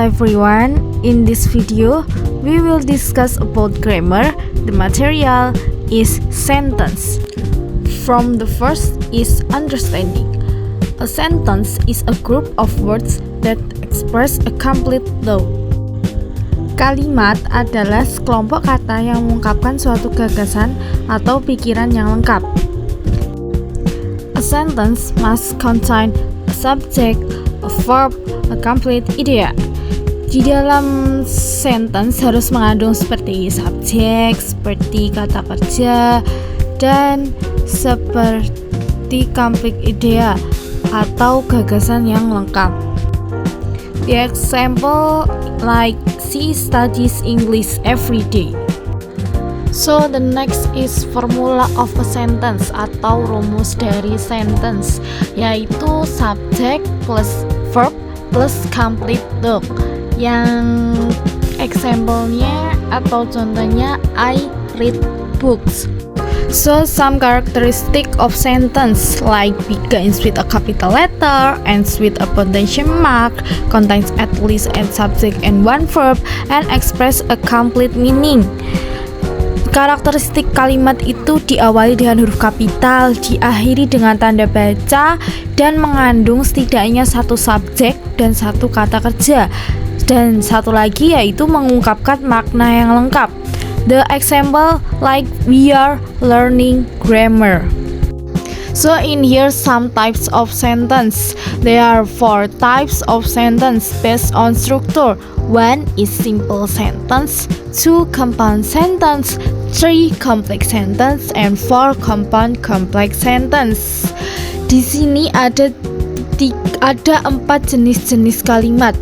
everyone, in this video we will discuss about grammar. The material is sentence. From the first is understanding. A sentence is a group of words that express a complete thought. Kalimat adalah sekelompok kata yang mengungkapkan suatu gagasan atau pikiran yang lengkap. A sentence must contain a subject, a verb, a complete idea. Di dalam sentence harus mengandung seperti subjek, seperti kata kerja, dan seperti complete idea atau gagasan yang lengkap. The example like she studies English every day. So the next is formula of a sentence atau rumus dari sentence, yaitu subject plus verb plus complete thought. Yang example-nya atau contohnya I read books. So some characteristic of sentence like begins with a capital letter, ends with a punctuation mark, contains at least a subject and one verb, and express a complete meaning. Karakteristik kalimat itu diawali dengan huruf kapital, diakhiri dengan tanda baca, dan mengandung setidaknya satu subjek dan satu kata kerja. Dan satu lagi yaitu mengungkapkan makna yang lengkap. The example like we are learning grammar. So in here some types of sentence. There are 4 types of sentence based on structure. 1 is simple sentence, 2 compound sentence, 3 complex sentence, and 4 compound complex sentence. Di sini ada 4 jenis-jenis kalimat,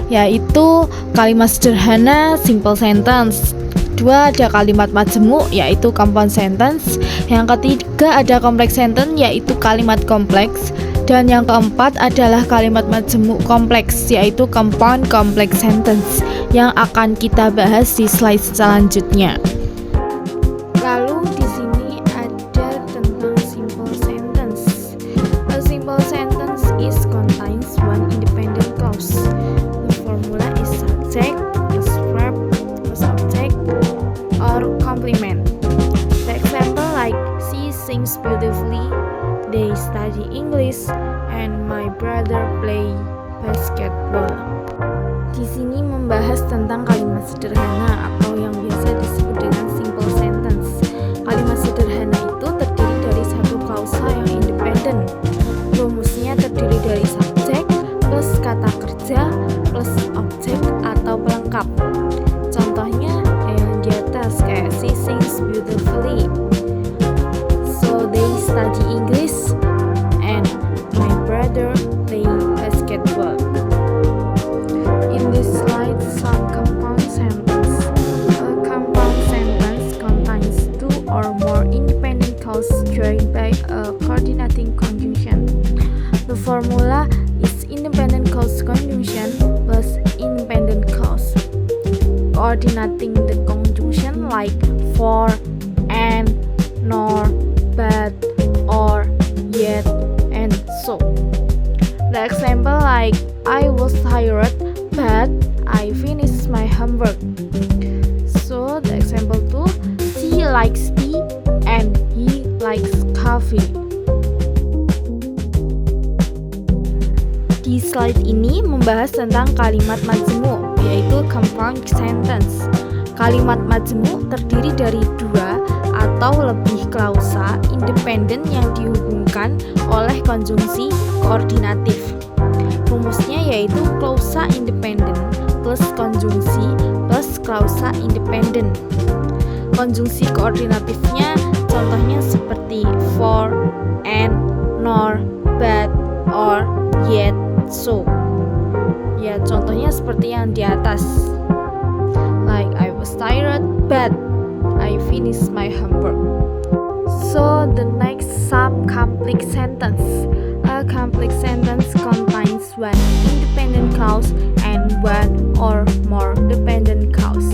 yaitu kalimat sederhana simple sentence. 2 ada kalimat majemuk yaitu compound sentence. Yang ketiga ada complex sentence yaitu kalimat kompleks. Dan yang keempat adalah kalimat majemuk kompleks yaitu compound complex sentence yang akan kita bahas di slide selanjutnya. Lalu di sini ada tentang simple sentence. A simple sentence is contains one independent clause. The formula is subject plus verb plus object or complement. The example like she sings beautifully, they study English, and my brother play basketball. Di sini membahas tentang kalimat sederhana atau yang biasa disebut dengan simple sentence. Kalimat sederhana itu terdiri dari satu klausa yang independen. Rumusnya terdiri dari subjek plus kata kerja plus objek atau pelengkap. Contohnya yang di atas kayak she sings beautifully, so they study English, and my brother play basketball. In this slide, some compound sentence. A compound sentence contains 2 or more independent clauses joined by a coordinating conjunction. The formula is independent clause conjunction plus independent clause coordinating the conjunction like for, and, nor, but, or, yet, and so. The example like I was tired but I finished my homework. So the example 2, she likes tea and he likes coffee. Di slide ini membahas tentang kalimat majemuk, yaitu compound sentence. Kalimat majemuk terdiri dari 2 atau lebih klausa independen yang dihubungkan oleh konjungsi koordinatif. Rumusnya yaitu klausa independen plus konjungsi plus klausa independen. Konjungsi koordinatifnya contohnya seperti for, and, nor, but, or, yet, so. Ya, contohnya seperti yang di atas. Like I was tired but I finished my homework. So the next some complex sentence. A complex sentence contains one independent clause and one or more dependent clause.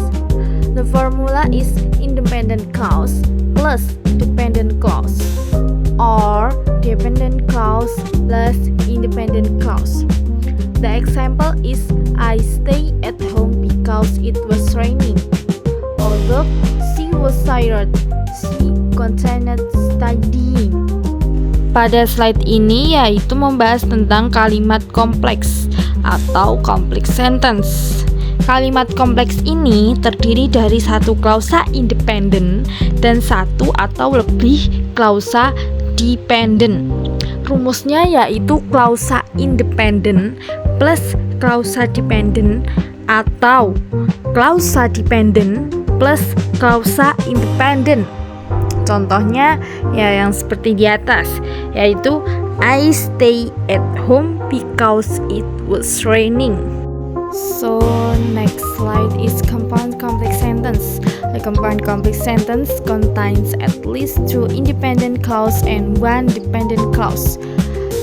The formula is independent clause plus dependent clause or dependent clause plus independent clause. The example is I stay at home because it was raining. Although she was tired, she continued studying. Pada slide ini yaitu membahas tentang kalimat kompleks atau complex sentence. Kalimat kompleks ini terdiri dari satu klausa independen dan satu atau lebih klausa dependen. Rumusnya yaitu klausa independen plus klausa dependen atau klausa dependen plus klausa independen. Contohnya ya yang seperti di atas, yaitu I stay at home because it was raining. So next slide is compound complex sentence. A compound complex sentence contains at least two independent clause and one dependent clause.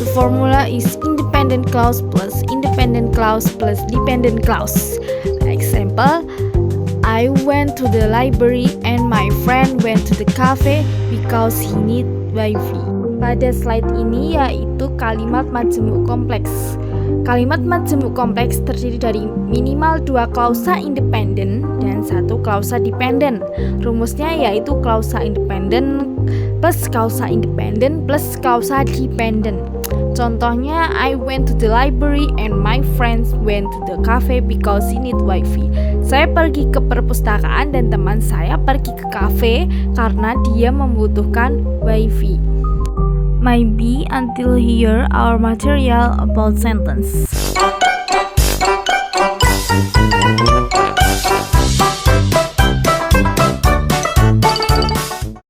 The formula is independent clause plus independent clause plus dependent clause. Example, I went to the library and my friend went to the cafe because he need wifi. Pada slide ini yaitu kalimat majemuk kompleks. Kalimat majemuk kompleks terdiri dari minimal dua klausa independen dan satu klausa dependen. Rumusnya yaitu klausa independen plus klausa independen plus klausa dependen. Contohnya, I went to the library and my friends went to the cafe because he need wifi. Saya pergi ke perpustakaan dan teman saya pergi ke kafe karena dia membutuhkan wifi. Maybe until here our material about sentence.